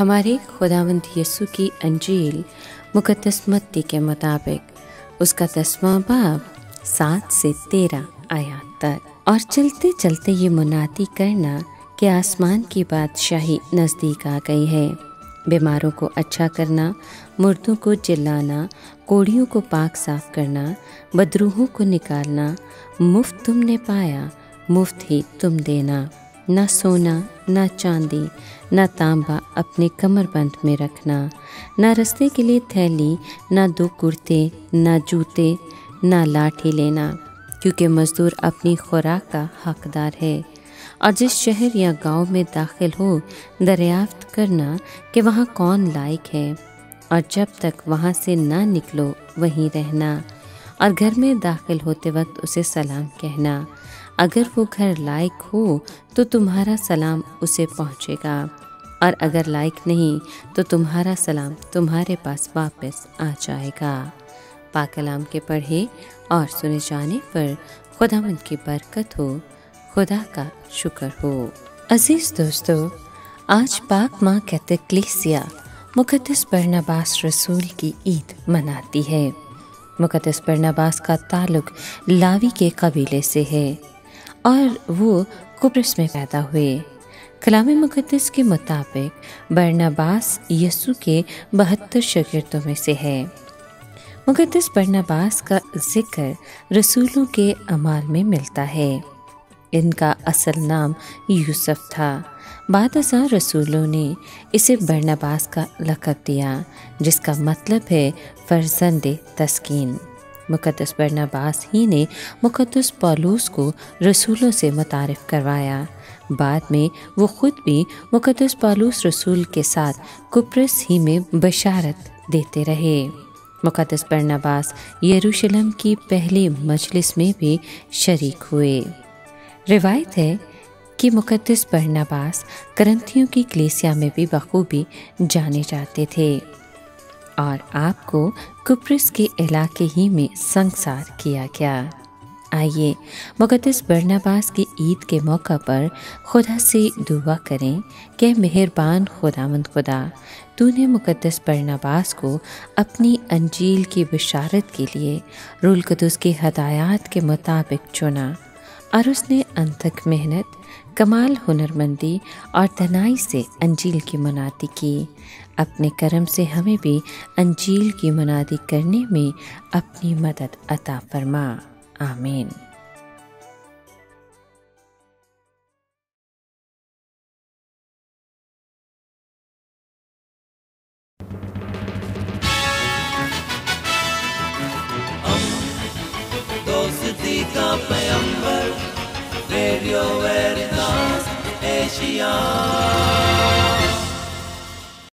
हमारे खुदावंद यीशु की अंजील मुकद्दस मत्ती के मुताबिक उसका 10वां बाब 7 से 13 आयत तक। और चलते चलते ये मुनादी करना कि आसमान की बादशाही नज़दीक आ गई है। बीमारों को अच्छा करना, मुर्दों को जिलाना, कोढ़ियों को पाक साफ करना, बदरूहों को निकालना, मुफ्त तुमने पाया मुफ्त ही तुम देना। न सोना न चांदी न तांबा अपने कमरबंद में रखना, न रस्ते के लिए थैली, न 2 कुर्ते, न जूते, न लाठी लेना, क्योंकि मजदूर अपनी खुराक का हकदार है। और जिस शहर या गांव में दाखिल हो दरियाफ्त करना कि वहाँ कौन लायक है, और जब तक वहाँ से ना निकलो वहीं रहना। और घर में दाखिल होते वक्त उसे सलाम कहना। अगर वो घर लायक हो तो तुम्हारा सलाम उसे पहुँचेगा, और अगर लायक नहीं तो तुम्हारा सलाम तुम्हारे पास वापस आ जाएगा। पाक कलाम के पढ़े और सुने जाने पर खुदावंद की बरकत हो, खुदा का शुक्र हो। अजीज दोस्तों, आज पाक माँ कैथोलिक कलीसिया मुकद्दस बरनबास रसूल की ईद मनाती है। मुकद्दस बरनबास का ताल्लुक लावी के कबीले से है और वो कुप्रुस में पैदा हुए। कलाम मुकद्दस के मुताबिक बरनबास यीशु के 72 शागिर्दों में से है। मुकद्दस बरनबास का जिक्र रसूलों के अमाल में मिलता है। इनका असल नाम यूसुफ था। बाद रसूलों ने इसे बरनबास का लक़ब दिया, जिसका मतलब है फर्जंदे तस्कीन। मुकद्दस बरनबास ही ने मुकद्दस पौलुस को रसूलों से मुतारिफ करवाया। बाद में वो खुद भी मुकद्दस पौलुस रसूल के साथ कुप्रुस ही में बशारत देते रहे। मुकद्दस बरनबास यरूशलेम की पहली मजलिस में भी शरीक हुए। रिवायत है कि मुकद्दस बरनबास करंथियों की कलीसिया में भी बखूबी जाने जाते थे और आपको कुप्रुस के इलाके ही में संसार किया गया। आइए मुकद्दस बरनबास की ईद के मौका पर खुदा से दुआ करें कि मेहरबान खुदावंद खुदा, तूने मुकद्दस बरनबास को अपनी अंजील की बशारत के लिए रूह कुदुस की हदायत के मुताबिक चुना और उसने अनथक मेहनत, कमाल हुनरमंदी और तनाई से अंजील की मुनादी की। अपने करम से हमें भी अंजील की मुनादी करने में अपनी मदद अता फरमा। आमीन। दोस्ती का पैगंबर, रेडियो वेरितास एशिया।